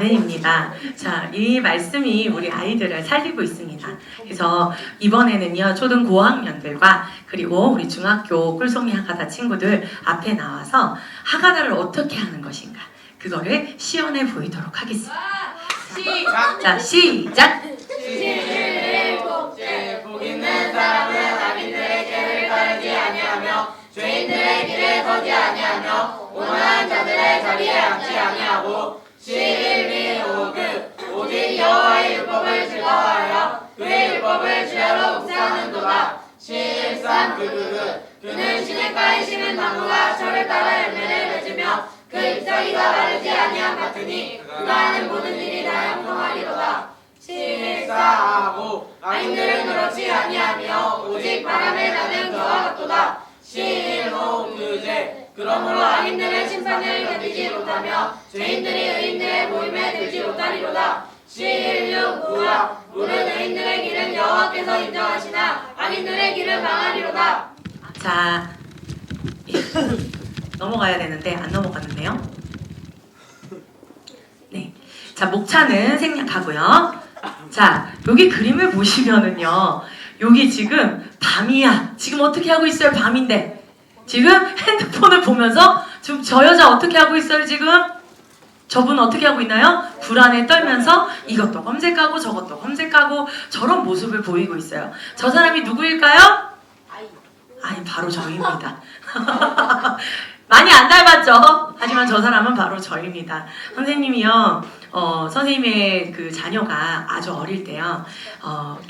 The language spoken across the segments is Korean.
아멘입니다. 자, 이 말씀이 우리 아이들을 살리고 있습니다. 그래서 이번에는요, 초등 고학년들과 그리고 우리 중학교 꿀송이 하가다 친구들 앞에 나와서 하가다를 어떻게 하는 것인가, 그거를 시연해 보이도록 하겠습니다. 시작! 자, 시작! 복 있는 사람은 악인들의 죄를 따르지 아니하며 죄인들의 길에 서지 아니하며 온화한 자들의 자리에 앉지 아니하고 오직 여호와의 율법을 즐거워하여 그의 율법을 주야로 묵상하는도다. 그는 시냇가에 심은 나무가 철을 따라 열매를 맺으며 그 잎사귀가 마르지 아니함 같으니 그가 하는 모든 일이 다 형통하리로다. 시일사하고 악인들은 그렇지 아니하며 오직 바람에 나는 그와 같도다. 시일오그제 그러므로 악인들은 심판을 견디지 못하며 죄인들이 의인들의 모임에 들지 못하리로다. 시일육우라 오른 의인들의 길은 여호와께서 인정하시나 악인들의 길은 망하리로다. 자, 넘어가야 되는데 안 넘어갔는데요. 네, 자, 목차는 생략하고요. 자, 여기 그림을 보시면은요, 여기 지금 밤이야. 지금 어떻게 하고 있어요? 밤인데 지금 핸드폰을 보면서 지금 저 여자 어떻게 하고 있어요? 지금 저분 어떻게 하고 있나요? 불안에 떨면서 이것도 검색하고 저것도 검색하고 저런 모습을 보이고 있어요. 저 사람이 누구일까요? 아니, 바로 저입니다. 많이 안 닮았죠? 하지만 저 사람은 바로 저입니다. 선생님이요, 선생님의 그 자녀가 아주 어릴 때요,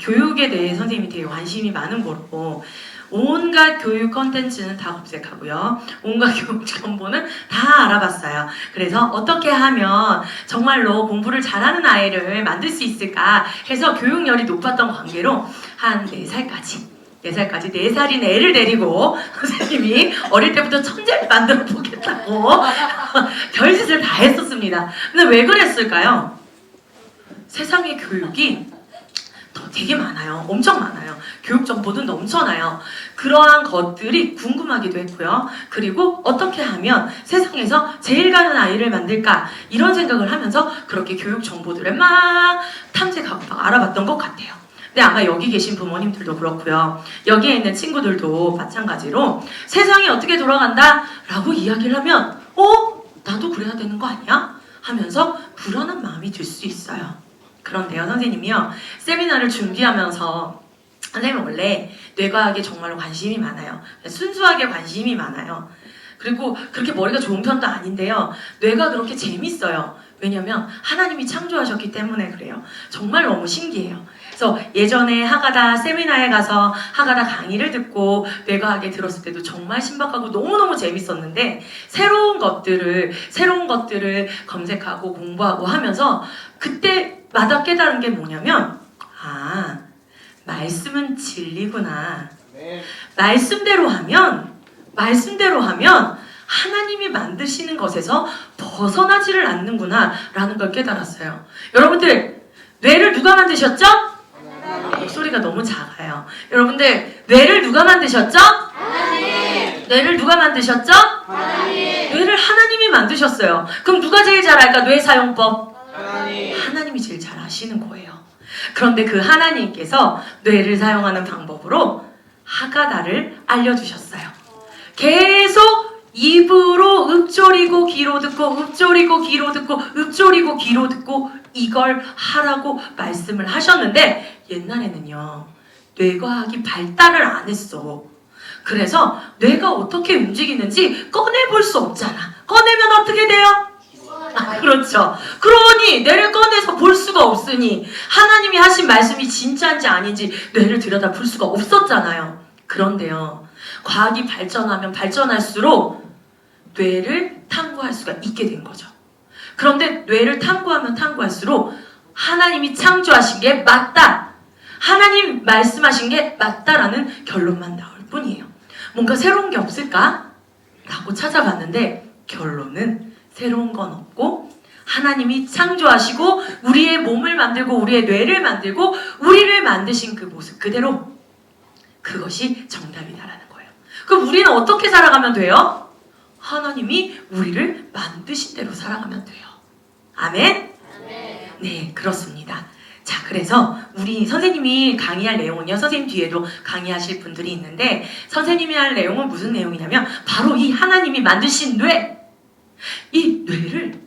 교육에 대해 선생님이 되게 관심이 많은 거로 온갖 교육 컨텐츠는 다 검색하고요, 온갖 교육 정보는 다 알아봤어요. 그래서 어떻게 하면 정말로 공부를 잘하는 아이를 만들 수 있을까 해서 교육열이 높았던 관계로 한 4살까지 4살인 애를 데리고 선생님이 어릴 때부터 천재를 만들어 보겠다고 별짓을 다 했었습니다. 근데 왜 그랬을까요? 세상의 교육이 되게 많아요. 엄청 많아요. 교육 정보도 넘쳐나요. 그러한 것들이 궁금하기도 했고요. 그리고 어떻게 하면 세상에서 제일 가는 아이를 만들까, 이런 생각을 하면서 그렇게 교육 정보들을 막 탐색하고 막 알아봤던 것 같아요. 근데 아마 여기 계신 부모님들도 그렇고요, 여기에 있는 친구들도 마찬가지로 세상이 어떻게 돌아간다 라고 이야기를 하면 나도 그래야 되는 거 아니야? 하면서 불안한 마음이 들 수 있어요. 그런데요, 선생님이요, 세미나를 준비하면서 선생님은 원래 뇌과학에 정말로 관심이 많아요. 순수하게 관심이 많아요. 그리고 그렇게 머리가 좋은 편도 아닌데요, 뇌가 그렇게 재밌어요. 왜냐면 하나님이 창조하셨기 때문에 그래요. 정말 너무 신기해요. 그래서 예전에 하가다 세미나에 가서 하가다 강의를 듣고 뇌과학에 들었을 때도 정말 신박하고 너무너무 재밌었는데, 새로운 것들을 검색하고 공부하고 하면서 그때마다 깨달은 게 뭐냐면, 말씀은 진리구나. 말씀대로 하면 하나님이 만드시는 것에서 벗어나지를 않는구나 라는 걸 깨달았어요. 여러분들, 뇌를 누가 만드셨죠? 목소리가 너무 작아요. 여러분들, 뇌를 누가 만드셨죠? 하나님. 뇌를 누가 만드셨죠? 하나님. 뇌를 하나님이 만드셨어요. 그럼 누가 제일 잘 알까? 뇌 사용법? 하나님이 제일 잘 아시는 거예요. 그런데 그 하나님께서 뇌를 사용하는 방법으로 하가다를 알려주셨어요. 계속 입으로 읊조리고 귀로 듣고, 읊조리고 귀로 듣고, 읊조리고 귀로 듣고, 이걸 하라고 말씀을 하셨는데, 옛날에는요, 뇌과학이 발달을 안 했어. 그래서 뇌가 어떻게 움직이는지 꺼내볼 수 없잖아. 꺼내면 어떻게 돼요? 그렇죠. 그러니 뇌를 꺼내서 볼 수가 없으니 하나님이 하신 말씀이 진짜인지 아닌지 뇌를 들여다 볼 수가 없었잖아요. 그런데요, 과학이 발전하면 발전할수록 뇌를 탐구할 수가 있게 된 거죠. 그런데 뇌를 탐구하면 탐구할수록 하나님이 창조하신 게 맞다, 하나님 말씀하신 게 맞다라는 결론만 나올 뿐이에요. 뭔가 새로운 게 없을까? 라고 찾아봤는데 결론은 새로운 건 없고, 하나님이 창조하시고 우리의 몸을 만들고 우리의 뇌를 만들고 우리를 만드신 그 모습 그대로, 그것이 정답이다라는 거예요. 그럼 우리는 어떻게 살아가면 돼요? 하나님이 우리를 만드신 대로 살아가면 돼요. 아멘? 네, 그렇습니다. 자, 그래서 우리 선생님이 강의할 내용은요, 선생님 뒤에도 강의하실 분들이 있는데, 선생님이 할 내용은 무슨 내용이냐면, 바로 이 하나님이 만드신 뇌, 이 뇌를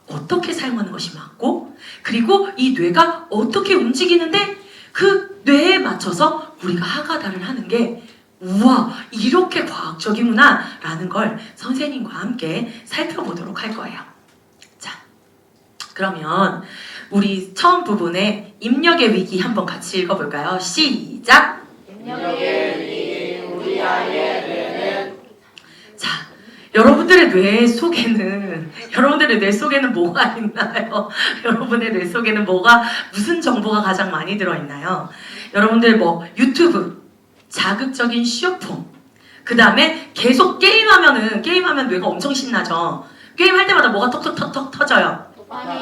어떻게 사용하는 것이 맞고, 그리고 이 뇌가 어떻게 움직이는데, 그 뇌에 맞춰서 우리가 하가다를 하는 게, 우와, 이렇게 과학적이구나, 라는 걸 선생님과 함께 살펴보도록 할 거예요. 자, 그러면, 우리 처음 부분에 입력의 위기 한번 같이 읽어볼까요? 시작! 입력의 위기 우리 아이의 뇌는 자, 여러분들의 뇌 속에는 뭐가 있나요? 여러분의 뇌 속에는 무슨 정보가 가장 많이 들어있나요? 여러분들 유튜브, 자극적인 쇼폼, 그 다음에 계속 게임하면 뇌가 엄청 신나죠? 게임할 때마다 뭐가 톡톡톡톡 터져요?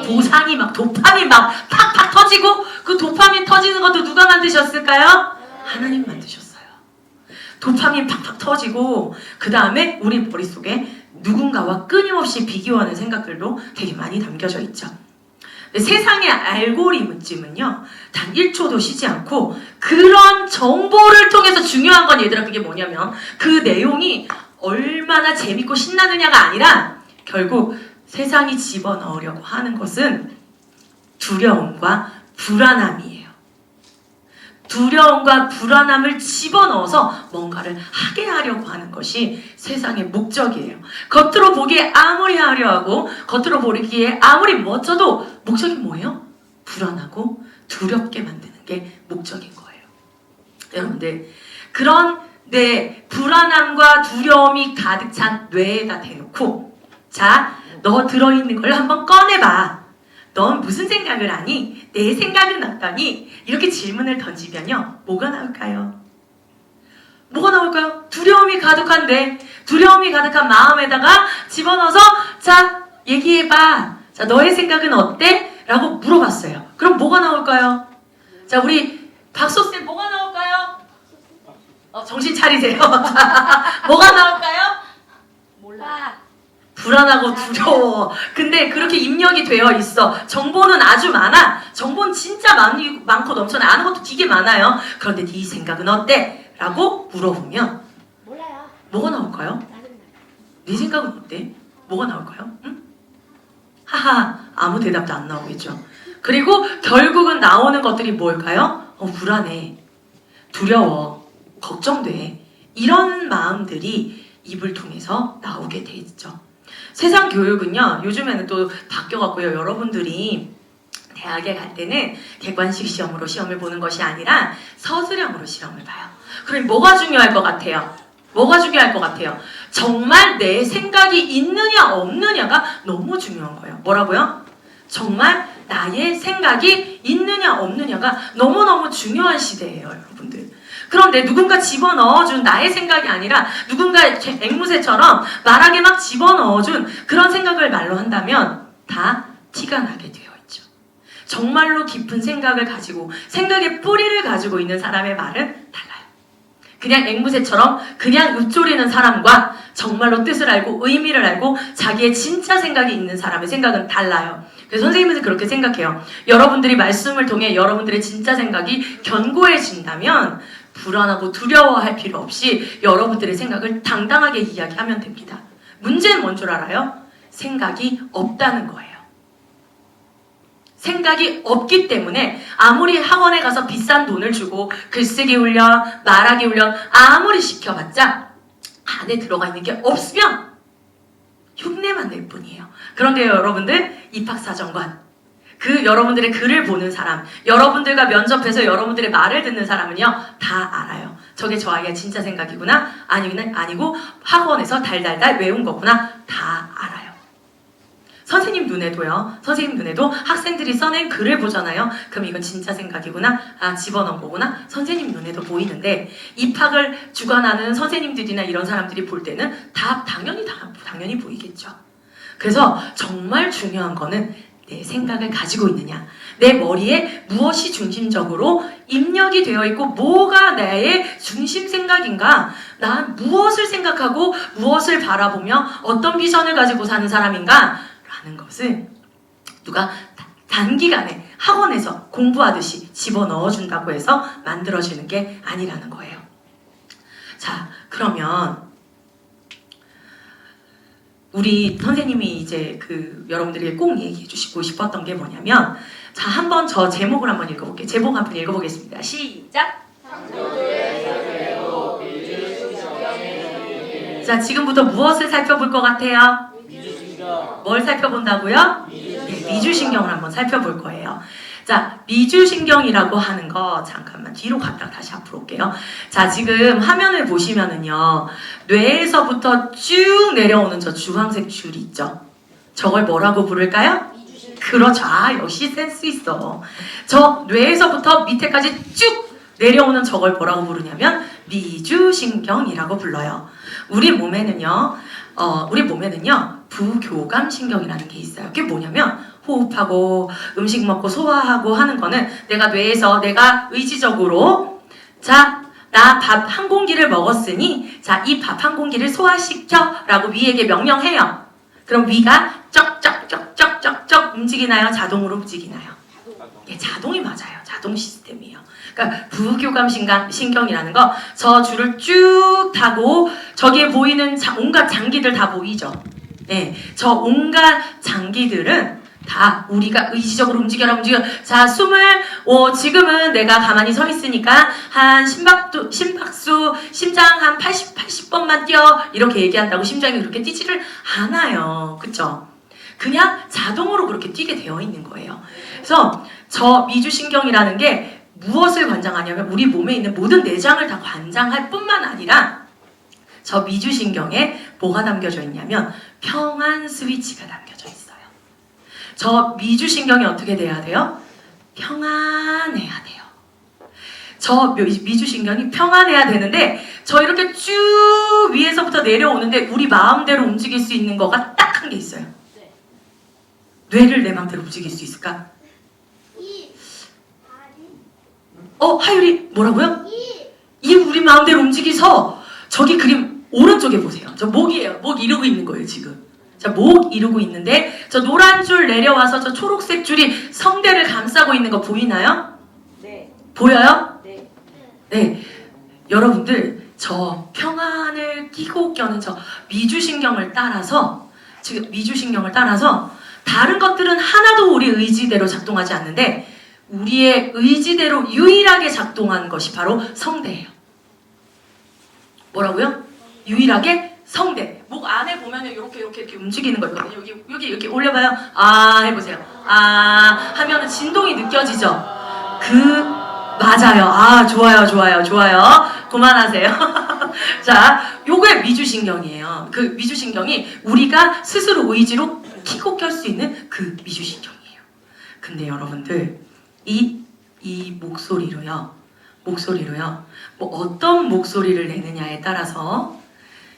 도파민 막 팍팍 터지고, 그 도파민 터지는 것도 누가 만드셨을까요? 하나님 만드셨어요. 도파민 팍팍 터지고, 그 다음에 우리 머릿속에 누군가와 끊임없이 비교하는 생각들도 되게 많이 담겨져 있죠. 세상의 알고리즘은요, 단 1초도 쉬지 않고 그런 정보를 통해서, 중요한 건 얘들아 그게 뭐냐면, 그 내용이 얼마나 재밌고 신나느냐가 아니라 결국 세상이 집어넣으려고 하는 것은 두려움과 불안함이에요. 두려움과 불안함을 집어넣어서 뭔가를 하게 하려고 하는 것이 세상의 목적이에요. 겉으로 보기에 아무리 하려 하고, 겉으로 보기에 아무리 멋져도 목적이 뭐예요? 불안하고 두렵게 만드는 게 목적인 거예요. 여러분들, 그런 불안함과 두려움이 가득 찬 뇌에다 대놓고, 자, 너 들어있는 걸 한번 꺼내봐. 넌 무슨 생각을 하니? 내 생각은 어떠니? 이렇게 질문을 던지면요, 뭐가 나올까요? 뭐가 나올까요? 두려움이 가득한데, 두려움이 가득한 마음에다가 집어넣어서, 자, 얘기해봐. 자, 너의 생각은 어때? 라고 물어봤어요. 그럼 뭐가 나올까요? 자, 우리 박소쌤 뭐가 나올까요? 정신 차리세요. 뭐가 나올까요? 몰라. 불안하고 두려워. 근데 그렇게 입력이 되어 있어. 정보는 아주 많아. 정보는 진짜 많고 넘쳐나. 아는 것도 되게 많아요. 그런데 네 생각은 어때? 라고 물어보면 몰라요. 뭐가 나올까요? 짜증나. 네 생각은 어때? 뭐가 나올까요? 응? 하하, 아무 대답도 안 나오겠죠. 그리고 결국은 나오는 것들이 뭘까요? 불안해, 두려워, 걱정돼. 이런 마음들이 입을 통해서 나오게 돼 있죠. 세상 교육은요, 요즘에는 또 바뀌어갖고요, 여러분들이 대학에 갈 때는 객관식 시험으로 시험을 보는 것이 아니라 서술형으로 시험을 봐요. 그럼 뭐가 중요할 것 같아요? 뭐가 중요할 것 같아요? 정말 내 생각이 있느냐 없느냐가 너무 중요한 거예요. 뭐라고요? 정말 나의 생각이 있느냐 없느냐가 너무너무 중요한 시대예요, 여러분들. 그런데 누군가 집어넣어준 나의 생각이 아니라 누군가 앵무새처럼 말하게 막 집어넣어준 그런 생각을 말로 한다면 다 티가 나게 되어 있죠. 정말로 깊은 생각을 가지고, 생각의 뿌리를 가지고 있는 사람의 말은 달라요. 그냥 앵무새처럼 그냥 읊조리는 사람과 정말로 뜻을 알고 의미를 알고 자기의 진짜 생각이 있는 사람의 생각은 달라요. 그래서 선생님은 그렇게 생각해요. 여러분들이 말씀을 통해 여러분들의 진짜 생각이 견고해진다면 불안하고 두려워할 필요 없이 여러분들의 생각을 당당하게 이야기하면 됩니다. 문제는 뭔 줄 알아요? 생각이 없다는 거예요. 생각이 없기 때문에 아무리 학원에 가서 비싼 돈을 주고 글쓰기 훈련, 말하기 훈련 아무리 시켜봤자 안에 들어가 있는 게 없으면 흉내만 낼 뿐이에요. 그런데 여러분들, 입학사정관, 여러분들의 글을 보는 사람, 여러분들과 면접해서 여러분들의 말을 듣는 사람은요, 다 알아요. 저게 저 아이의 진짜 생각이구나, 아니고 학원에서 달달달 외운 거구나, 다 알아요. 선생님 눈에도 학생들이 써낸 글을 보잖아요. 그럼 이건 진짜 생각이구나, 집어넣은 거구나, 선생님 눈에도 보이는데, 입학을 주관하는 선생님들이나 이런 사람들이 볼 때는 당연히 보이겠죠. 그래서 정말 중요한 거는 내 생각을 가지고 있느냐, 내 머리에 무엇이 중심적으로 입력이 되어 있고 뭐가 나의 중심 생각인가, 난 무엇을 생각하고 무엇을 바라보며 어떤 비전을 가지고 사는 사람인가 라는 것을 누가 단기간에 학원에서 공부하듯이 집어넣어준다고 해서 만들어지는 게 아니라는 거예요. 자, 그러면 우리 선생님이 이제 여러분들에게 꼭 얘기해 주시고 싶었던 게 뭐냐면, 자, 한번 저 제목을 한번 읽어볼게요. 제목 한번 읽어보겠습니다. 시작! 자, 지금부터 무엇을 살펴볼 것 같아요? 뭘 살펴본다고요? 네, 미주신경을 한번 살펴볼 거예요. 자, 미주신경이라고 하는 거 잠깐만 뒤로 갔다가 다시 앞으로 올게요. 자, 지금 화면을 보시면은요, 뇌에서부터 쭉 내려오는 저 주황색 줄이 있죠. 저걸 뭐라고 부를까요? 그렇죠. 아, 역시 센스 있어. 저 뇌에서부터 밑에까지 쭉 내려오는 저걸 뭐라고 부르냐면 미주신경이라고 불러요. 우리 몸에는요 부교감신경이라는 게 있어요. 그게 뭐냐면 호흡하고 음식 먹고 소화하고 하는 거는 내가 뇌에서 내가 의지적으로, 자, 나 밥 한 공기를 먹었으니 자, 이 밥 한 공기를 소화시켜 라고 위에게 명령해요. 그럼 위가 쩍쩍쩍쩍쩍쩍 움직이나요? 자동으로 움직이나요? 예, 자동이 맞아요. 자동 시스템이에요. 그러니까 부교감신경이라는 거, 저 줄을 쭉 타고 저기에 보이는 온갖 장기들 다 보이죠? 네, 저 온갖 장기들은 다 우리가 의지적으로 움직여. 자, 숨을 지금은 내가 가만히 서 있으니까 한 심박수 심장 한 80번만 뛰어 이렇게 얘기한다고 심장이 그렇게 뛰지를 않아요. 그쵸? 그냥 자동으로 그렇게 뛰게 되어 있는 거예요. 그래서 저 미주신경이라는 게 무엇을 관장하냐면 우리 몸에 있는 모든 내장을 다 관장할 뿐만 아니라 저 미주신경에 뭐가 담겨져 있냐면 평안 스위치가 담겨져 있어요. 저 미주신경이 어떻게 돼야 돼요? 평안해야 돼요. 저 미주신경이 평안해야 되는데 저 이렇게 쭉 위에서부터 내려오는데 우리 마음대로 움직일 수 있는 거가 딱 한 게 있어요. 뇌를 내 마음대로 움직일 수 있을까? 하율이 뭐라고요? 이 우리 마음대로 움직이서 저기 그림 오른쪽에 보세요. 저 목이에요. 목 이루고 있는 거예요, 지금. 자, 목 이루고 있는데 저 노란 줄 내려와서 저 초록색 줄이 성대를 감싸고 있는 거 보이나요? 네. 보여요? 네. 네. 여러분들 저 평안을 끼고 껴는 저 미주신경을 따라서 다른 것들은 하나도 우리 의지대로 작동하지 않는데 우리의 의지대로 유일하게 작동하는 것이 바로 성대예요. 뭐라고요? 유일하게 성대. 목 안에 보면 이렇게 움직이는 거 있거든요. 여기 이렇게 올려봐요. 아, 해보세요. 아, 하면은 진동이 느껴지죠? 맞아요. 아, 좋아요. 그만하세요. 자, 요게 미주신경이에요. 그 미주신경이 우리가 스스로 의지로 키고 켤 수 있는 그 미주신경이에요. 근데 여러분들, 이 목소리로요. 뭐 어떤 목소리를 내느냐에 따라서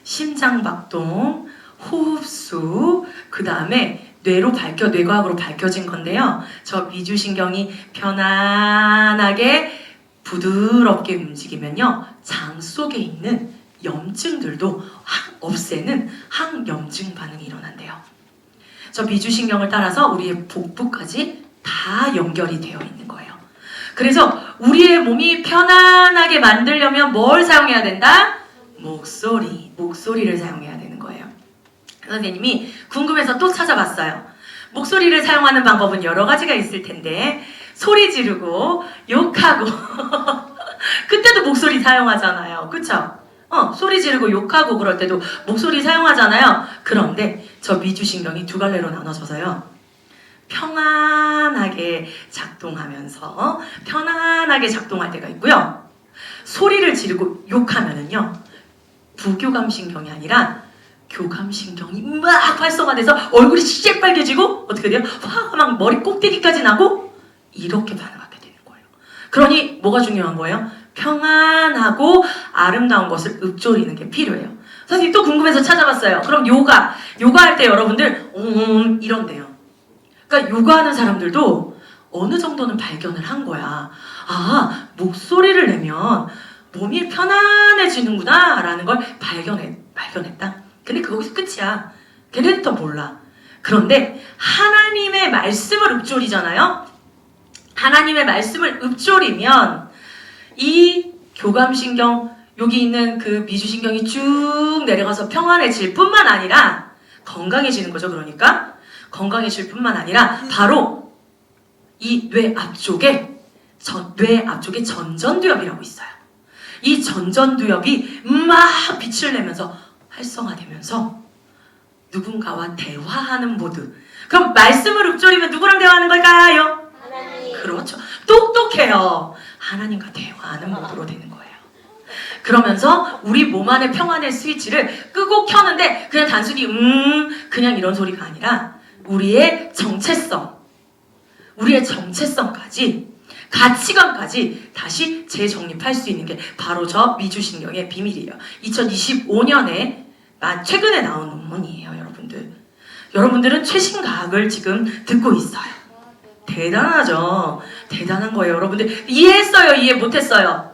심장박동, 호흡수, 그 다음에 뇌과학으로 밝혀진 건데요. 저 미주신경이 편안하게 부드럽게 움직이면요. 장 속에 있는 염증들도 없애는 항염증 반응이 일어난대요. 저 미주신경을 따라서 우리의 복부까지 다 연결이 되어 있는 거예요. 그래서 우리의 몸이 편안하게 만들려면 뭘 사용해야 된다? 목소리를 사용해야 되는 거예요. 선생님이 궁금해서 또 찾아봤어요. 목소리를 사용하는 방법은 여러 가지가 있을 텐데 소리 지르고 욕하고 그때도 목소리 사용하잖아요. 그쵸? 소리 지르고 욕하고 그럴 때도 목소리 사용하잖아요. 그런데 저 미주신경이 두 갈래로 나눠져서요. 평안하게 작동하면서 편안하게 작동할 때가 있고요. 소리를 지르고 욕하면은요. 부교감신경이 아니라 교감신경이 막 활성화돼서 얼굴이 시뻘개지고 어떻게 돼요? 화가 막 머리 꼭대기까지 나고 이렇게 반응하게 되는 거예요. 그러니 뭐가 중요한 거예요? 평안하고 아름다운 것을 읊조리는 게 필요해요. 선생님 또 궁금해서 찾아봤어요. 그럼 요가할 때 여러분들 이런대요. 그러니까 요가하는 사람들도 어느 정도는 발견을 한 거야. 아, 목소리를 내면 몸이 편안해지는구나 라는 걸 발견했다. 근데 그거기서 끝이야. 걔네는 더 몰라. 그런데 하나님의 말씀을 읊조리잖아요. 하나님의 말씀을 읊조리면 이 교감신경, 여기 있는 그 미주신경이 쭉 내려가서 평안해질 뿐만 아니라 건강해지는 거죠. 그러니까 건강해질 뿐만 아니라 바로 이 뇌 앞쪽에 전전두엽이라고 있어요. 이 전전두엽이 막 빛을 내면서 활성화되면서 누군가와 대화하는 모드. 그럼 말씀을 읊조리면 누구랑 대화하는 걸까요? 하나님. 그렇죠. 똑똑해요. 하나님과 대화하는 모드로 되는 거예요. 그러면서 우리 몸 안의 평안의 스위치를 끄고 켜는데 그냥 단순히 그냥 이런 소리가 아니라 우리의 정체성까지 가치관까지 다시 재정립할 수 있는 게 바로 저 미주신경의 비밀이에요. 2025년에 최근에 나온 논문이에요. 여러분들은 최신 과학을 지금 듣고 있어요. 대단하죠. 대단한 거예요. 여러분들 이해했어요? 이해 못했어요?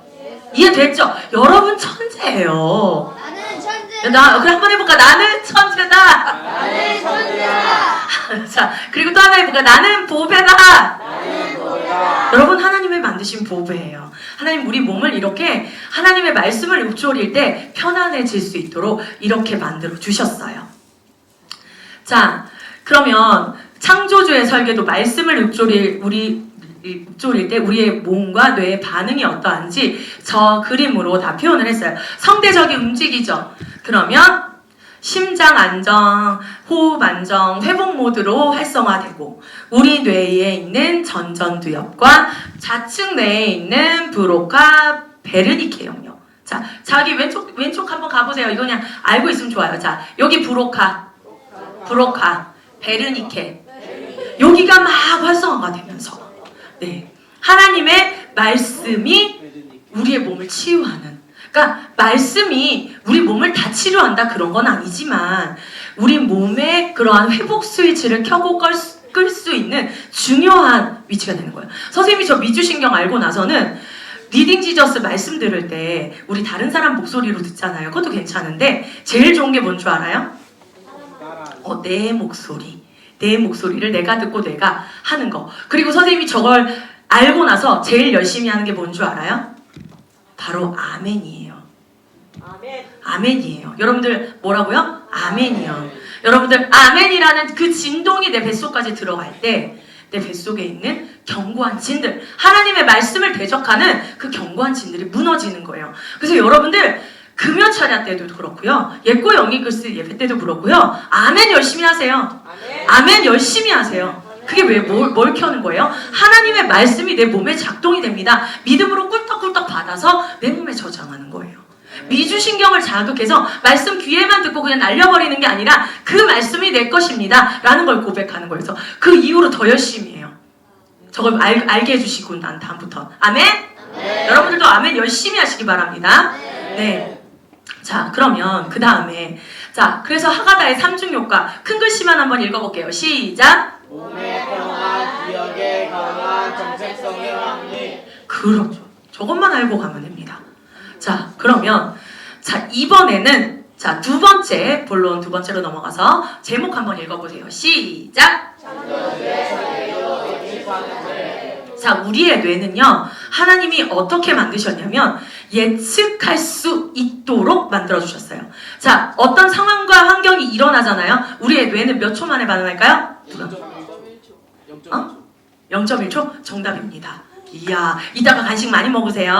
이해됐죠? 여러분 천재예요. 나는 천재. 그래 한번 해볼까? 나는 천재다. 나는 천재다. 자, 그리고 또 하나 해볼까? 나는 보배다. 나는 보배다. 여러분 하나님의 만드신 보배예요. 하나님 우리 몸을 이렇게 하나님의 말씀을 읊조릴 때 편안해질 수 있도록 이렇게 만들어 주셨어요. 자, 그러면 창조주의 설계도 말씀을 읊조릴 때 우리의 몸과 뇌의 반응이 어떠한지 저 그림으로 다 표현을 했어요. 성대적이 움직이죠. 그러면 심장 안정, 호흡 안정, 회복 모드로 활성화되고 우리 뇌에 있는 전전두엽과 좌측 뇌에 있는 브로카 베르니케 영역. 자, 자기 왼쪽 한번 가보세요. 이거 그냥 알고 있으면 좋아요. 자, 여기 브로카, 베르니케. 여기가 막 활성화가 되면서 네, 하나님의 말씀이 우리의 몸을 치유하는, 그러니까 말씀이 우리 몸을 다 치료한다 그런 건 아니지만 우리 몸의 그러한 회복 스위치를 켜고 끌 수 있는 중요한 위치가 되는 거예요. 선생님이 저 미주신경 알고 나서는 리딩 지저스 말씀 들을 때 우리 다른 사람 목소리로 듣잖아요. 그것도 괜찮은데 제일 좋은 게 뭔 줄 알아요? 내 목소리를 내가 듣고 내가 하는 거. 그리고 선생님이 저걸 알고 나서 제일 열심히 하는 게 뭔 줄 알아요? 바로 아멘이에요. 아멘이에요. 여러분들 뭐라고요? 아멘이요. 여러분들 아멘이라는 그 진동이 내 뱃속까지 들어갈 때 내 뱃속에 있는 견고한 진들, 하나님의 말씀을 대적하는 그 견고한 진들이 무너지는 거예요. 그래서 여러분들 금요철야 때도 그렇고요. 예고 영익글스 예배 때도 그렇고요. 아멘 열심히 하세요. 아멘 열심히 하세요. 그게 왜 뭘 켜는 거예요? 하나님의 말씀이 내 몸에 작동이 됩니다. 믿음으로 꿀떡꿀떡 받아서 내 몸에 저장하는 거예요. 미주신경을 자극해서 말씀 귀에만 듣고 그냥 날려버리는 게 아니라 그 말씀이 내 것입니다 라는 걸 고백하는 거예요. 그래서 그 이후로 더 열심히 해요. 저걸 알게 해주시고 난 다음부터 아멘? 여러분들도 아멘 열심히 하시기 바랍니다. 네. 자, 그러면 그 다음에 자, 그래서 하가다의 3중 효과 큰 글씨만 한번 읽어볼게요. 시작. 몸의 평안, 기억의 강한, 정체성의 확립. 그렇죠. 저것만 알고 가면 됩니다. 자, 그러면 자 이번에는 자 두 번째 본론 두 번째로 넘어가서 제목 한번 읽어보세요. 시작. 자, 우리의 뇌는요 하나님이 어떻게 만드셨냐면 예측할 수 있도록 만들어 주셨어요. 자, 어떤 상황과 환경이 일어나잖아요. 우리의 뇌는 몇 초 만에 반응할까요? 0.1초? 정답입니다. 이야, 이따가 간식 많이 먹으세요.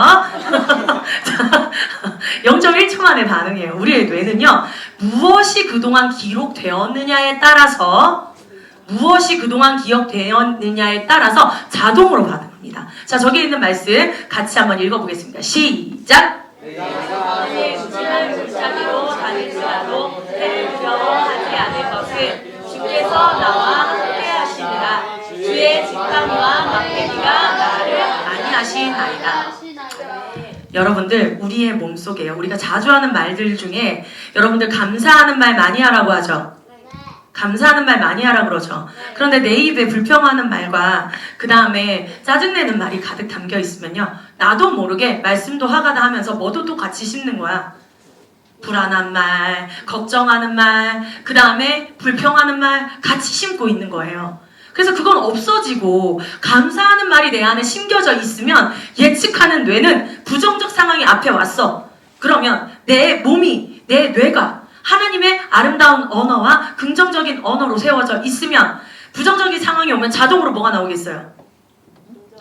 0.1초 만에 반응해요. 우리의 뇌는요, 무엇이 그동안 기록되었느냐에 따라서 자동으로 반응합니다. 자, 저기 있는 말씀 같이 한번 읽어보겠습니다. 시작! 물자기로 다닐지라도 해를 두려워하지 않을 것을 주께서 나와 함께 하시니라. 주의 직감과 막대기가 나를 안위하시나이다. 여러분들 우리의 몸속에요. 우리가 자주 하는 말들 중에 여러분들 감사하는 말 많이 하라고 하죠. 감사하는 말 많이 하라고 그러죠. 그런데 내 입에 불평하는 말과 그 다음에 짜증내는 말이 가득 담겨 있으면요. 나도 모르게 말씀도 하가다 하면서 뭐도 또 같이 씹는 거야. 불안한 말, 걱정하는 말, 그 다음에 불평하는 말 같이 심고 있는 거예요. 그래서 그건 없어지고 감사하는 말이 내 안에 심겨져 있으면 예측하는 뇌는 부정적 상황이 앞에 왔어. 그러면 내 몸이, 내 뇌가 하나님의 아름다운 언어와 긍정적인 언어로 세워져 있으면 부정적인 상황이 오면 자동으로 뭐가 나오겠어요?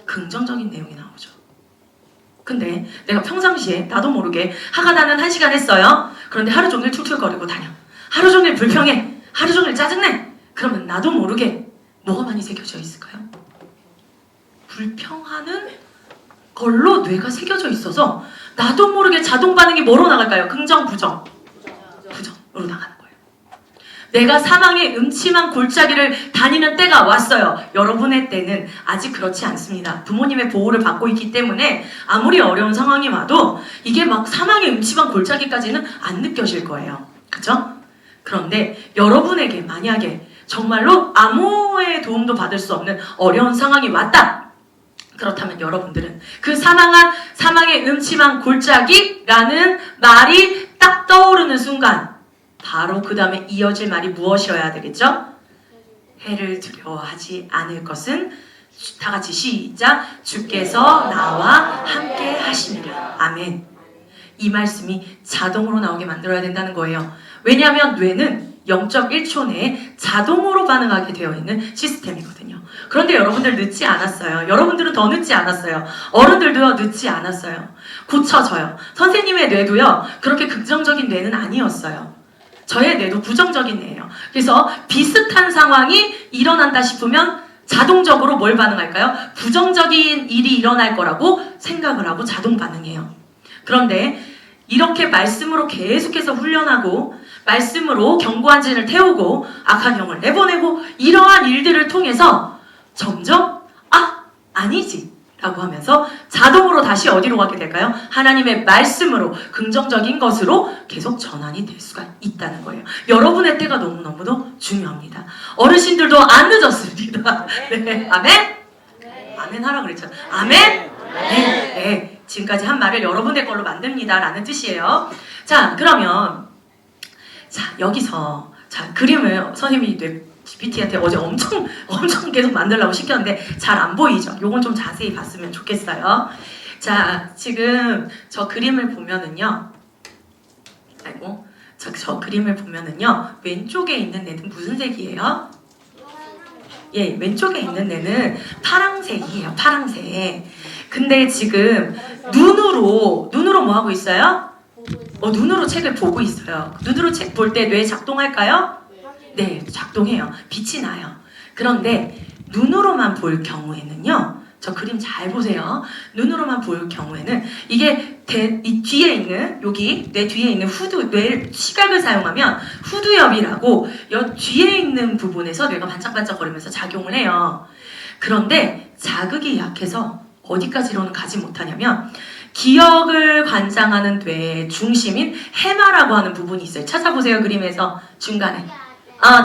긍정적인 내용이 나오죠. 근데 내가 평상시에 나도 모르게 하가다는 1시간 했어요. 그런데 하루 종일 툴툴거리고 다녀. 하루 종일 불평해. 하루 종일 짜증내. 그러면 나도 모르게 뭐가 많이 새겨져 있을까요? 불평하는 걸로 뇌가 새겨져 있어서 나도 모르게 자동 반응이 뭐로 나갈까요? 긍정, 부정? 부정으로 나가는 거예요. 내가 사망의 음침한 골짜기를 다니는 때가 왔어요. 여러분의 때는 아직 그렇지 않습니다. 부모님의 보호를 받고 있기 때문에 아무리 어려운 상황이 와도 이게 막 사망의 음침한 골짜기까지는 안 느껴질 거예요. 그죠? 그런데 여러분에게 만약에 정말로 아무의 도움도 받을 수 없는 어려운 상황이 왔다. 그렇다면 여러분들은 그 사망의 음침한 골짜기라는 말이 딱 떠오르는 순간 바로 그 다음에 이어질 말이 무엇이어야 되겠죠? 해를 두려워하지 않을 것은 다 같이 시작. 주께서 나와 함께 하시니라. 아멘. 이 말씀이 자동으로 나오게 만들어야 된다는 거예요. 왜냐하면 뇌는 0.1초 내에 자동으로 반응하게 되어 있는 시스템이거든요. 그런데 여러분들 늦지 않았어요. 여러분들은 더 늦지 않았어요. 어른들도요, 늦지 않았어요. 고쳐져요. 선생님의 뇌도요, 그렇게 긍정적인 뇌는 아니었어요. 저의 뇌도 부정적인 뇌예요. 그래서 비슷한 상황이 일어난다 싶으면 자동적으로 뭘 반응할까요? 부정적인 일이 일어날 거라고 생각을 하고 자동 반응해요. 그런데 이렇게 말씀으로 계속해서 훈련하고 말씀으로 견고한 진을 태우고 악한 영을 내보내고 이러한 일들을 통해서 점점 아니지 라고 하면서 자동으로 다시 어디로 가게 될까요? 하나님의 말씀으로 긍정적인 것으로 계속 전환이 될 수가 있다는 거예요. 여러분의 때가 너무너무도 중요합니다. 어르신들도 안 늦었습니다. 네. 아멘? 아멘 하라 그랬잖아요. 아멘? 네. 지금까지 한 말을 여러분의 걸로 만듭니다 라는 뜻이에요. 자, 그러면 여기서 그림을 선생님이 GPT한테 어제 엄청 계속 만들라고 시켰는데 잘 안 보이죠? 요건 좀 자세히 봤으면 좋겠어요. 자, 지금 저 그림을 보면은요. 저 그림을 보면은요. 왼쪽에 있는 애는 무슨 색이에요? 예, 왼쪽에 있는 애는 파랑색이에요. 파랑색. 근데 지금 눈으로 뭐 하고 있어요? 눈으로 책을 보고 있어요. 눈으로 책 볼 때 뇌 작동할까요? 네, 작동해요. 빛이 나요. 그런데 눈으로만 볼 경우에는요. 저 그림 잘 보세요. 눈으로만 볼 경우에는 이게 이 뒤에 있는 여기 뇌 뒤에 있는 뇌 시각을 사용하면 후두엽이라고 뒤에 있는 부분에서 뇌가 반짝반짝거리면서 작용을 해요. 그런데 자극이 약해서 어디까지로는 가지 못하냐면 기억을 관장하는 뇌의 중심인 해마라고 하는 부분이 있어요. 찾아보세요. 그림에서 중간에.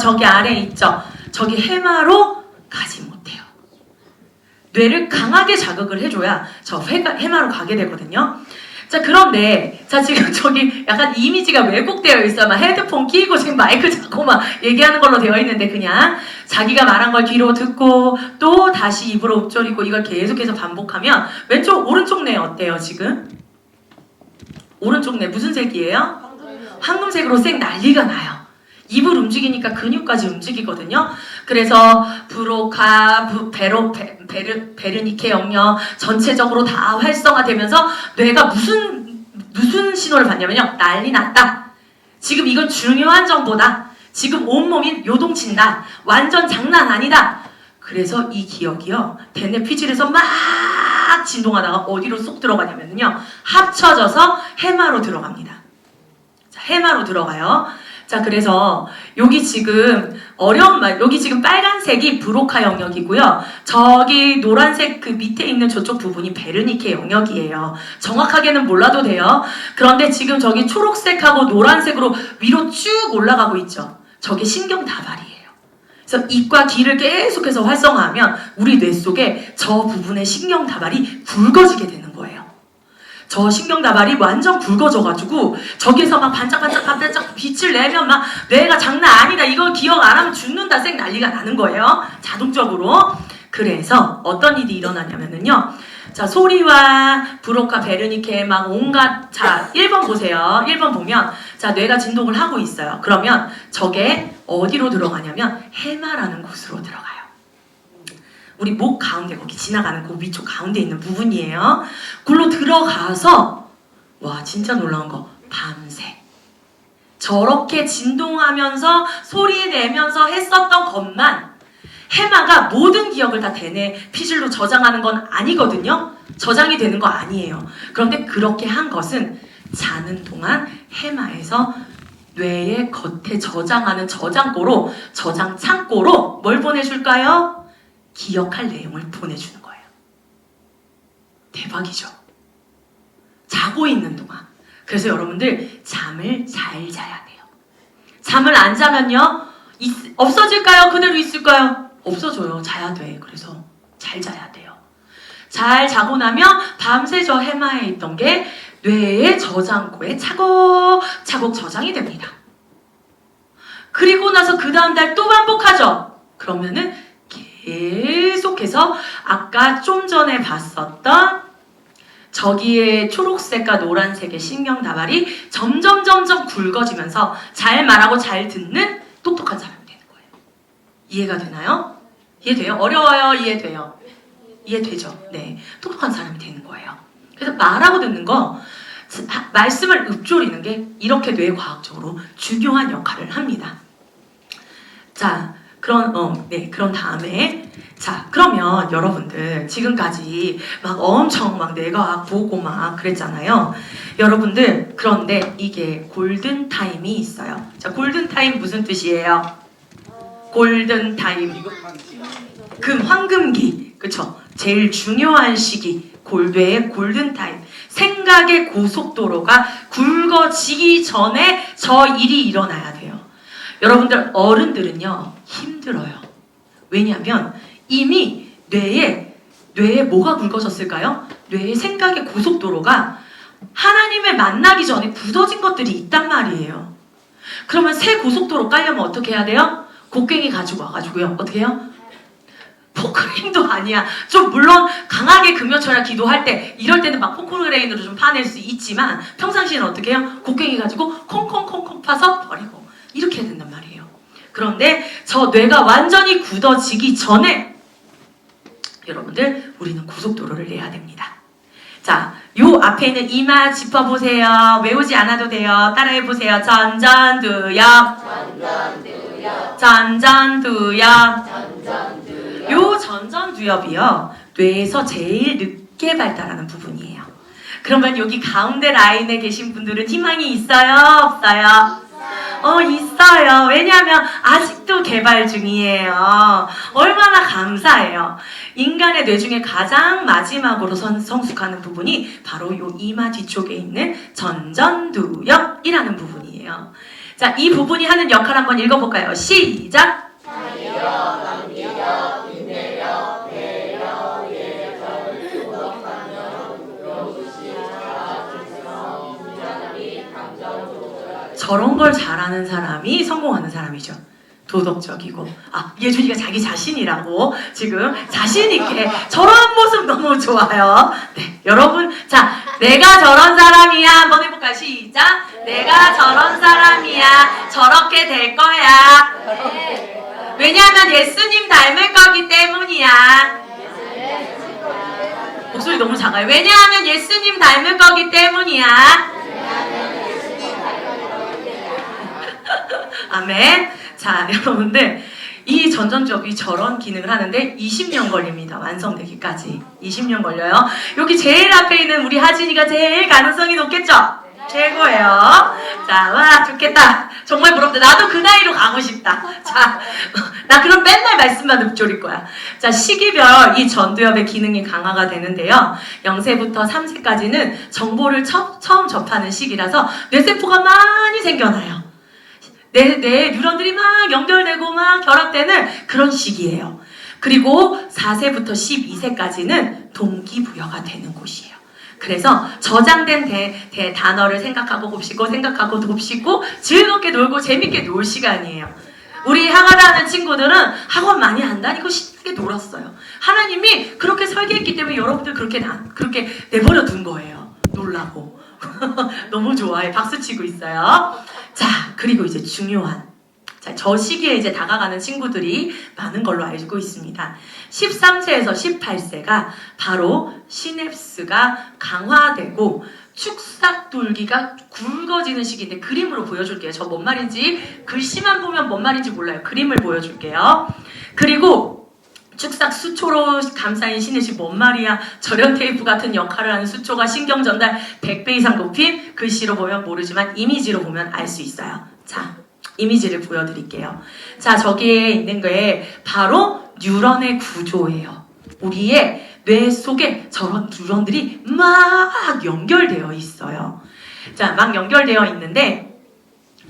저기 아래에 있죠. 저기 해마로 가지 못해요. 뇌를 강하게 자극을 해줘야 저 해마로 가게 되거든요. 자, 그런데 지금 저기 약간 이미지가 왜곡되어 있어요. 막 헤드폰 끼고 지금 마이크 잡고 막 얘기하는 걸로 되어 있는데 그냥 자기가 말한 걸 뒤로 듣고 또 다시 입으로 읊조리고 이걸 계속해서 반복하면 오른쪽 뇌 어때요 지금? 오른쪽 뇌 무슨 색이에요? 황금색으로 쌩 난리가 나요. 입을 움직이니까 근육까지 움직이거든요. 그래서 브로카, 베르니케 영역 전체적으로 다 활성화되면서 뇌가 무슨 신호를 받냐면요. 난리 났다. 지금 이건 중요한 정보다. 지금 온몸이 요동친다. 완전 장난 아니다. 그래서 이 기억이요. 대뇌 피질에서 막 진동하다가 어디로 쏙 들어가냐면요. 합쳐져서 해마로 들어갑니다. 자, 해마로 들어가요. 자, 그래서 여기 지금 여기 지금 빨간색이 브로카 영역이고요. 저기 노란색 그 밑에 있는 저쪽 부분이 베르니케 영역이에요. 정확하게는 몰라도 돼요. 그런데 지금 저기 초록색하고 노란색으로 위로 쭉 올라가고 있죠. 저게 신경 다발이에요. 그래서 입과 귀를 계속해서 활성화하면 우리 뇌 속에 저 부분의 신경 다발이 굵어지게 되는 거예요. 저 신경다발이 완전 굵어져가지고 저기에서 막 반짝반짝 빛을 내면 막 뇌가 장난 아니다. 이거 기억 안 하면 죽는다. 쌩 난리가 나는 거예요. 자동적으로. 그래서 어떤 일이 일어나냐면요. 자, 소리와 브로카, 베르니케 막 온갖, 자, 1번 보세요. 1번 보면 자, 뇌가 진동을 하고 있어요. 그러면 저게 어디로 들어가냐면 해마라는 곳으로 들어가요. 우리 목 가운데 거기 지나가는 그 위쪽 가운데 있는 부분이에요. 그걸로 들어가서 와, 진짜 놀라운 거. 밤새 저렇게 진동하면서 소리 내면서 했었던 것만 해마가 모든 기억을 다 대뇌 피질로 저장하는 건 아니거든요. 저장이 되는 거 아니에요. 그런데 그렇게 한 것은 자는 동안 해마에서 뇌의 겉에 저장하는 저장고로, 저장 창고로 뭘 보내줄까요? 기억할 내용을 보내주는 거예요. 대박이죠. 자고 있는 동안. 그래서 여러분들 잠을 잘 자야 돼요. 잠을 안 자면요, 없어질까요? 그대로 있을까요? 없어져요. 자야 돼. 그래서 잘 자야 돼요. 잘 자고 나면 밤새 저 해마에 있던 게 뇌의 저장고에 차곡차곡 저장이 됩니다. 그리고 나서 그 다음 달 또 반복하죠. 그러면은 계속해서 아까 좀 전에 봤었던 저기에 초록색과 노란색의 신경다발이 점점 굵어지면서 잘 말하고 잘 듣는 똑똑한 사람이 되는 거예요. 이해가 되나요? 이해돼요? 어려워요? 이해돼요? 이해되죠? 네. 똑똑한 사람이 되는 거예요. 그래서 말하고 듣는 거, 말씀을 읊조리는 게 이렇게 뇌과학적으로 중요한 역할을 합니다. 자, 그런 다음에, 자, 그러면 여러분들 지금까지 막 엄청 막 뇌과학 보고 막 그랬잖아요. 여러분들, 그런데 이게 골든타임이 있어요. 자, 골든타임 무슨 뜻이에요? 골든타임. 황금기. 그쵸? 제일 중요한 시기. 뇌의 골든타임. 생각의 고속도로가 굵어지기 전에 저 일이 일어나야 돼요. 여러분들, 어른들은요, 힘들어요. 왜냐하면 이미 뇌에 뭐가 굵어졌을까요? 뇌의 생각의 고속도로가 하나님을 만나기 전에 굳어진 것들이 있단 말이에요. 그러면 새 고속도로 깔려면 어떻게 해야 돼요? 곡괭이 가지고 와가지고요. 어떻게 해요? 포크레인도 아니야. 좀 물론 강하게 금요철야 기도할 때 이럴 때는 막 포크레인으로 좀 파낼 수 있지만 평상시에는 어떻게 해요? 곡괭이 가지고 콩콩콩콩 파서 버리고 이렇게 해야 된단 말이에요. 그런데 저 뇌가 완전히 굳어지기 전에 여러분들, 우리는 고속도로를 내야 됩니다. 자, 요 앞에 있는 이마 짚어보세요. 외우지 않아도 돼요. 따라해보세요. 전전두엽. 요 전전두엽이요, 뇌에서 제일 늦게 발달하는 부분이에요. 그러면 여기 가운데 라인에 계신 분들은 희망이 있어요? 없어요? 있어요. 왜냐하면 아직도 개발 중이에요. 얼마나 감사해요. 인간의 뇌 중에 가장 마지막으로 성숙하는 부분이 바로 요 이마 뒤쪽에 있는 전전두엽이라는 부분이에요. 자, 이 부분이 하는 역할 한번 읽어볼까요? 시작! 저런 걸 잘하는 사람이 성공하는 사람이죠. 도덕적이고, 예준이가 자기 자신이라고 지금 자신있게 저런 모습 너무 좋아요. 네, 여러분, 자, 내가 저런 사람이야 한번 해볼까요? 시작! 내가 저런 사람이야, 저렇게 될 거야. 왜냐하면 예수님 닮을 거기 때문이야. 목소리 너무 작아요. 왜냐하면 예수님 닮을 거기 때문이야. 아멘. 자, 여러분들, 이 전전두엽이 저런 기능을 하는데 20년 걸립니다. 완성되기까지 20년 걸려요. 여기 제일 앞에 있는 우리 하진이가 제일 가능성이 높겠죠? 최고예요. 자, 와, 좋겠다. 정말 부럽다. 나도 그 나이로 가고 싶다. 자, 나 그럼 맨날 말씀만 읊조릴 거야. 자, 시기별 이 전두엽의 기능이 강화가 되는데요. 0세부터 3세까지는 정보를 처음 접하는 시기라서 뇌세포가 많이 생겨나요. 뇌 뉴런들이 막 연결되고 막 결합되는 그런 시기예요. 그리고 4세부터 12세까지는 동기부여가 되는 곳이에요. 그래서 저장된 단어를 생각하고 곱씹고 생각하고 곱씹고 즐겁게 놀고 재밌게 놀 시간이에요. 우리 항아다 하는 친구들은 학원 많이 안 다니고 신나게 놀았어요. 하나님이 그렇게 설계했기 때문에 여러분들 그렇게 내버려 둔 거예요. 놀라고. 너무 좋아해. 박수 치고 있어요. 자, 그리고 이제 중요한. 자, 저 시기에 이제 다가가는 친구들이 많은 걸로 알고 있습니다. 13세에서 18세가 바로 시냅스가 강화되고 축삭 돌기가 굵어지는 시기인데 그림으로 보여줄게요. 저 뭔 말인지 글씨만 보면 뭔 말인지 몰라요. 그림을 보여줄게요. 그리고 축삭 수초로 감싸인 시냅이 뭔 말이야. 절연 테이프 같은 역할을 하는 수초가 신경 전달 100배 이상 높임. 글씨로 보면 모르지만 이미지로 보면 알 수 있어요. 자, 이미지를 보여드릴게요. 자, 저기에 있는 게 바로 뉴런의 구조예요. 우리의 뇌 속에 저런 뉴런들이 막 연결되어 있어요. 자, 막 연결되어 있는데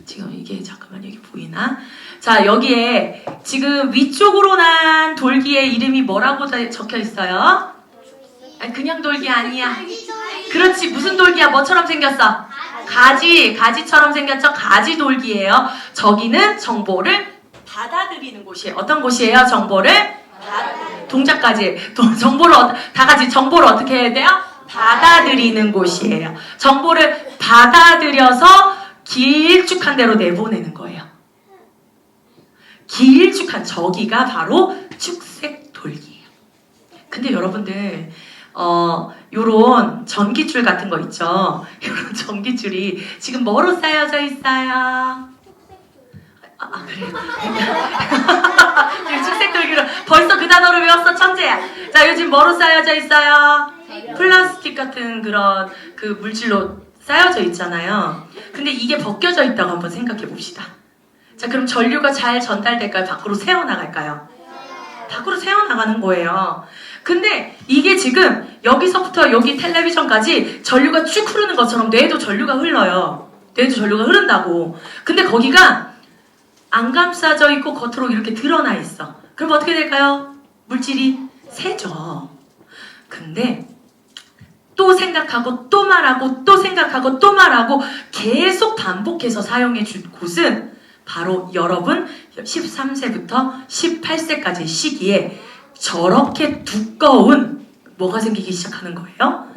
지금 이게 잠깐만 여기 보이나? 자, 여기에 지금 위쪽으로 난 돌기의 이름이 뭐라고 적혀 있어요? 아니, 그냥 돌기 아니야. 그렇지, 무슨 돌기야? 뭐처럼 생겼어? 가지처럼 생겼죠? 가지 돌기예요. 저기는 정보를 받아들이는 곳이에요. 어떤 곳이에요? 정보를 동작까지 정보를 다 같이 정보를 어떻게 해야 돼요? 받아들이는 곳이에요. 정보를 받아들여서 길쭉한 대로 내보내는 거예요. 길쭉한 저기가 바로 축색 돌기예요. 근데 여러분들 요런 전기줄 같은 거 있죠? 요런 전기줄이 지금 뭐로 쌓여져 있어요? 그래요. 축색 돌기로 벌써 그 단어를 외웠어, 천재야. 자, 요즘 뭐로 쌓여져 있어요? 플라스틱 같은 그런 그 물질로 쌓여져 있잖아요. 근데 이게 벗겨져 있다고 한번 생각해 봅시다. 자, 그럼 전류가 잘 전달될까요? 밖으로 새어나갈까요? 밖으로 새어나가는 거예요. 근데 이게 지금 여기서부터 여기 텔레비전까지 전류가 쭉 흐르는 것처럼 뇌에도 전류가 흘러요. 뇌에도 전류가 흐른다고. 근데 거기가 안 감싸져 있고 겉으로 이렇게 드러나 있어. 그럼 어떻게 될까요? 물질이 새죠. 근데 또 생각하고 또 말하고 또 생각하고 또 말하고 계속 반복해서 사용해 준 곳은 바로 여러분 13세부터 18세까지 시기에 저렇게 두꺼운 뭐가 생기기 시작하는 거예요?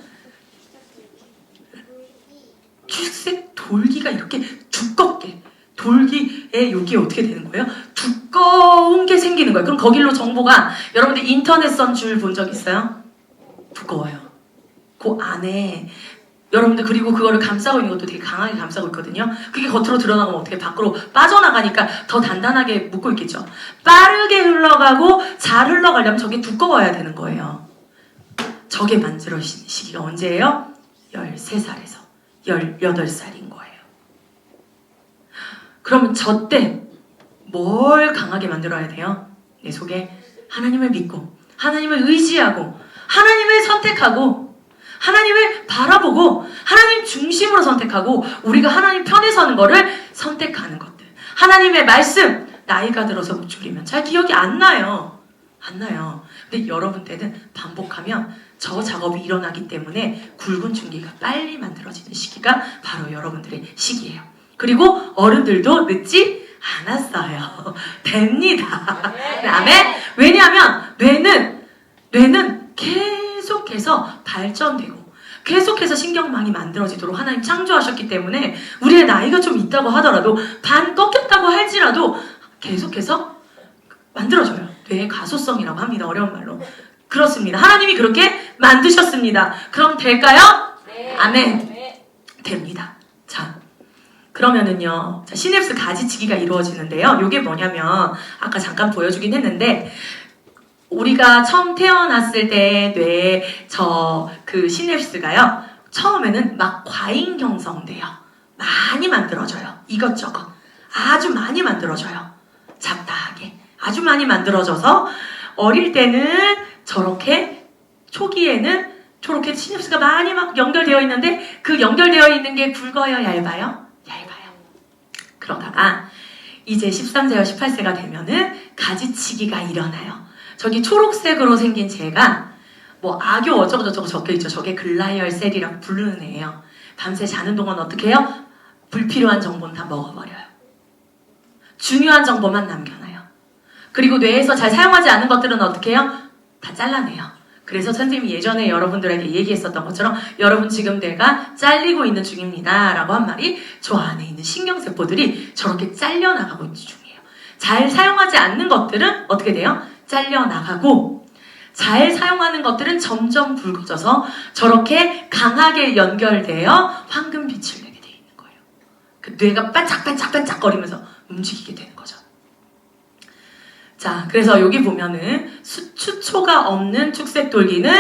축색 돌기가 이렇게 두껍게 돌기에 여기 어떻게 되는 거예요? 두꺼운 게 생기는 거예요. 그럼 거길로 정보가 여러분들 인터넷 선 줄 본 적 있어요? 두꺼워요. 그 안에 여러분들 그리고 그거를 감싸고 있는 것도 되게 강하게 감싸고 있거든요. 그게 겉으로 드러나가면 어떻게 밖으로 빠져나가니까 더 단단하게 묶고 있겠죠. 빠르게 흘러가고 잘 흘러가려면 저게 두꺼워야 되는 거예요. 저게 만들어진 시기가 언제예요? 13살에서 18살인 거예요. 그러면 저 때 뭘 강하게 만들어야 돼요? 내 속에 하나님을 믿고 하나님을 의지하고 하나님을 선택하고 하나님을 바라보고 하나님 중심으로 선택하고 우리가 하나님 편에 서는 거를 선택하는 것들. 하나님의 말씀 나이가 들어서 못 졸이면 잘 기억이 안 나요. 안 나요. 근데 여러분 때는 반복하면 저 작업이 일어나기 때문에 굵은 줄기가 빨리 만들어지는 시기가 바로 여러분들의 시기예요. 그리고 어른들도 늦지 않았어요. 됩니다. 아멘. 왜냐하면 뇌는 계속해서 발전되고 계속해서 신경망이 만들어지도록 하나님 창조하셨기 때문에 우리의 나이가 좀 있다고 하더라도 반 꺾였다고 할지라도 계속해서 만들어져요. 뇌의 가소성이라고 합니다. 어려운 말로. 그렇습니다. 하나님이 그렇게 만드셨습니다. 그럼 될까요? 네. 아멘. 네. 됩니다. 자, 그러면은요. 자, 시냅스 가지치기가 이루어지는데요. 이게 뭐냐면 아까 잠깐 보여주긴 했는데 우리가 처음 태어났을 때 뇌에 그 시냅스가요. 처음에는 막 과잉 형성돼요. 많이 만들어져요. 이것저것. 아주 많이 만들어져요. 잡다하게. 아주 많이 만들어져서 어릴 때는 저렇게 초기에는 저렇게 시냅스가 많이 막 연결되어 있는데 그 연결되어 있는 게 굵어요? 얇아요? 얇아요. 그러다가 이제 13세와 18세가 되면은 가지치기가 일어나요. 저기 초록색으로 생긴 쟤가 뭐 악교 어쩌고저쩌고 적혀있죠. 저게 글라이얼셀이라고 부르는 애예요. 밤새 자는 동안 어떻게 해요? 불필요한 정보는 다 먹어버려요. 중요한 정보만 남겨놔요. 그리고 뇌에서 잘 사용하지 않은 것들은 어떻게 해요? 다 잘라내요. 그래서 선생님이 예전에 여러분들에게 얘기했었던 것처럼 여러분 지금 뇌가 잘리고 있는 중입니다 라고 한 말이 저 안에 있는 신경세포들이 저렇게 잘려나가고 있는 중이에요. 잘 사용하지 않는 것들은 어떻게 돼요? 잘려나가고 잘 사용하는 것들은 점점 굵어져서 저렇게 강하게 연결되어 황금빛을 내게 돼 있는 거예요. 그 뇌가 반짝반짝반짝거리면서 움직이게 되는 거죠. 자, 그래서 여기 보면은 수초가 없는 축색돌기는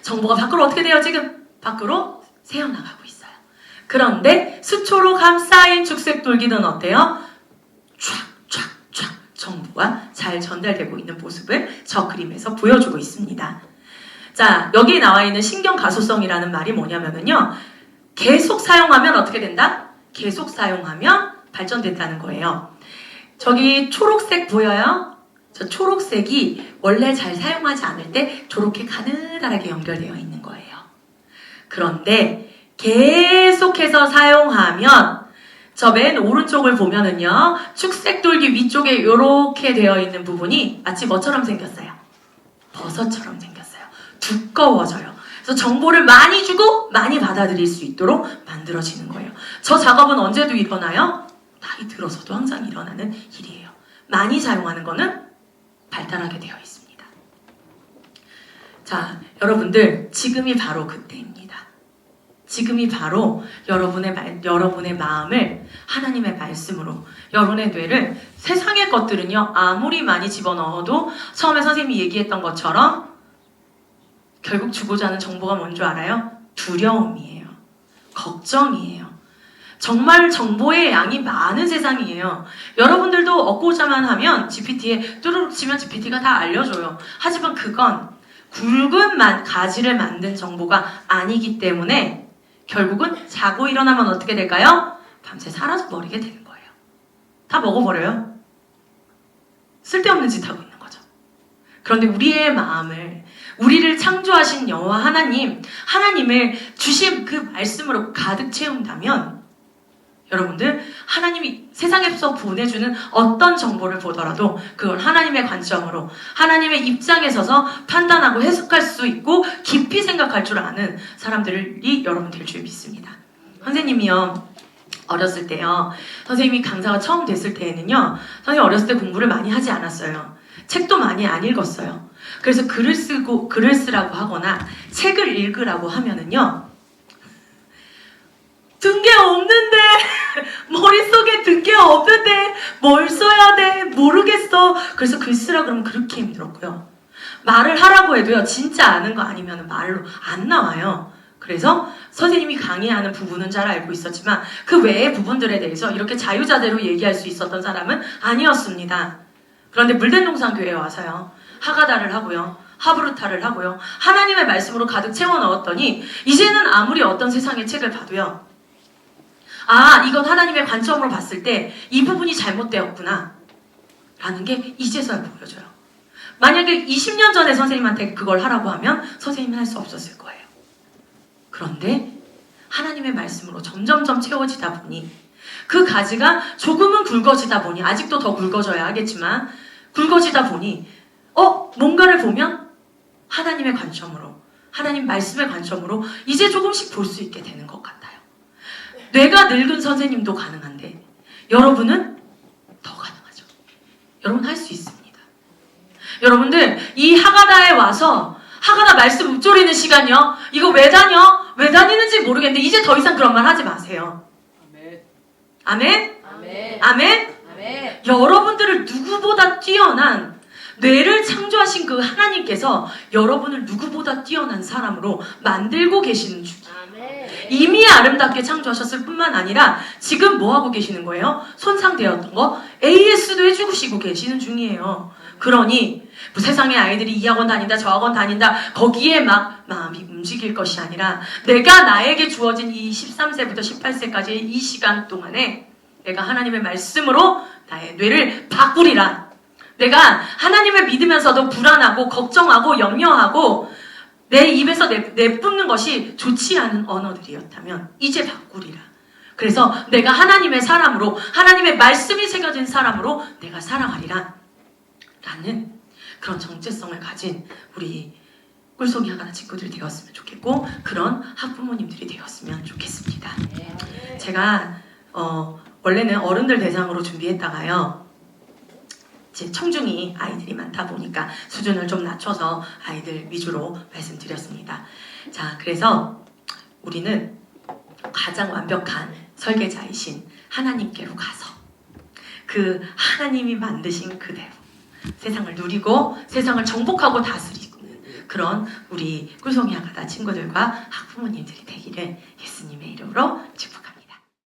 정보가 밖으로 어떻게 돼요? 지금 밖으로 새어나가고 있어요. 그런데 수초로 감싸인 축색돌기는 어때요? 촥촥촥 정보가 잘 전달되고 있는 모습을 저 그림에서 보여주고 있습니다. 자, 여기 나와 있는 신경가소성이라는 말이 뭐냐면요. 계속 사용하면 어떻게 된다? 계속 사용하면 발전된다는 거예요. 저기 초록색 보여요? 저 초록색이 원래 잘 사용하지 않을 때 저렇게 가느다랗게 연결되어 있는 거예요. 그런데 계속해서 사용하면 저 맨 오른쪽을 보면은요. 축색돌기 위쪽에 이렇게 되어 있는 부분이 마치 뭐처럼 생겼어요? 버섯처럼 생겼어요. 두꺼워져요. 그래서 정보를 많이 주고 많이 받아들일 수 있도록 만들어지는 거예요. 저 작업은 언제도 일어나요? 나이 들어서도 항상 일어나는 일이에요. 많이 사용하는 거는 발달하게 되어 있습니다. 자, 여러분들 지금이 바로 그때입니다. 지금이 바로 여러분의 마음을 하나님의 말씀으로 여러분의 뇌를 세상의 것들은요. 아무리 많이 집어넣어도 처음에 선생님이 얘기했던 것처럼 결국 주고자 하는 정보가 뭔 줄 알아요? 두려움이에요. 걱정이에요. 정말 정보의 양이 많은 세상이에요. 여러분들도 얻고자만 하면 GPT에 뚜루룩 치면 GPT가 다 알려줘요. 하지만 그건 굵은 가지를 만든 정보가 아니기 때문에 결국은 자고 일어나면 어떻게 될까요? 밤새 사라져 버리게 되는 거예요. 다 먹어버려요. 쓸데없는 짓 하고 있는 거죠. 그런데 우리의 마음을 우리를 창조하신 여호와 하나님을 주신 그 말씀으로 가득 채운다면 여러분들 하나님이 세상에서 보내주는 어떤 정보를 보더라도 그걸 하나님의 관점으로 하나님의 입장에 서서 판단하고 해석할 수 있고 깊이 생각할 줄 아는 사람들이 여러분 될 줄 믿습니다. 선생님이요. 어렸을 때요. 선생님이 강사가 처음 됐을 때에는요. 선생님 어렸을 때 공부를 많이 하지 않았어요. 책도 많이 안 읽었어요. 그래서 글을 쓰라고 하거나 책을 읽으라고 하면은요. 든 게 없는데 머릿속에 든 게 없는데 뭘 써야 돼 모르겠어. 그래서 글 쓰라 그러면 그렇게 힘들었고요. 말을 하라고 해도요. 진짜 아는 거 아니면 말로 안 나와요. 그래서 선생님이 강의하는 부분은 잘 알고 있었지만 그 외의 부분들에 대해서 이렇게 자유자재로 얘기할 수 있었던 사람은 아니었습니다. 그런데 물된동산교회에 와서요. 하가다를 하고요. 하브루타를 하고요. 하나님의 말씀으로 가득 채워 넣었더니 이제는 아무리 어떤 세상의 책을 봐도요. 아, 이건 하나님의 관점으로 봤을 때 이 부분이 잘못되었구나 라는 게 이제서야 보여져요. 만약에 20년 전에 선생님한테 그걸 하라고 하면 선생님은 할 수 없었을 거예요. 그런데 하나님의 말씀으로 점점점 채워지다 보니 그 가지가 조금은 굵어지다 보니 아직도 더 굵어져야 하겠지만 굵어지다 보니 뭔가를 보면 하나님의 관점으로 하나님 말씀의 관점으로 이제 조금씩 볼 수 있게 되는 것 같아요. 뇌가 늙은 선생님도 가능한데 여러분은 더 가능하죠. 여러분 할 수 있습니다. 여러분들 이 하가다에 와서 하가다 말씀 읊조리는 시간이요. 이거 왜 다녀? 왜 다니는지 모르겠는데 이제 더 이상 그런 말 하지 마세요. 아멘? 아멘. 아멘? 아멘. 여러분들을 누구보다 뛰어난 뇌를 창조하신 그 하나님께서 여러분을 누구보다 뛰어난 사람으로 만들고 계시는 중. 아멘. 이미 아름답게 창조하셨을 뿐만 아니라 지금 뭐 하고 계시는 거예요? 손상되었던 거 AS도 해주시고 계시는 중이에요. 그러니 뭐 세상에 아이들이 이 학원 다닌다 저 학원 다닌다 거기에 막 마음이 움직일 것이 아니라 내가 나에게 주어진 이 13세부터 18세까지의 이 시간 동안에 내가 하나님의 말씀으로 나의 뇌를 바꾸리라. 내가 하나님을 믿으면서도 불안하고 걱정하고 염려하고 내 입에서 내뿜는 것이 좋지 않은 언어들이었다면 이제 바꾸리라. 그래서 내가 하나님의 사람으로, 하나님의 말씀이 새겨진 사람으로 내가 살아가리라 라는 그런 정체성을 가진 우리 꿀송이 하가나 친구들이 되었으면 좋겠고, 그런 학부모님들이 되었으면 좋겠습니다. 제가 원래는 어른들 대상으로 준비했다가요, 제 청중이 아이들이 많다 보니까 수준을 좀 낮춰서 아이들 위주로 말씀드렸습니다. 자, 그래서 우리는 가장 완벽한 설계자이신 하나님께로 가서 그 하나님이 만드신 그대로 세상을 누리고 세상을 정복하고 다스리는 그런 우리 꿀송이 하가다 친구들과 학부모님들이 되기를 예수님의 이름으로 축복합니다.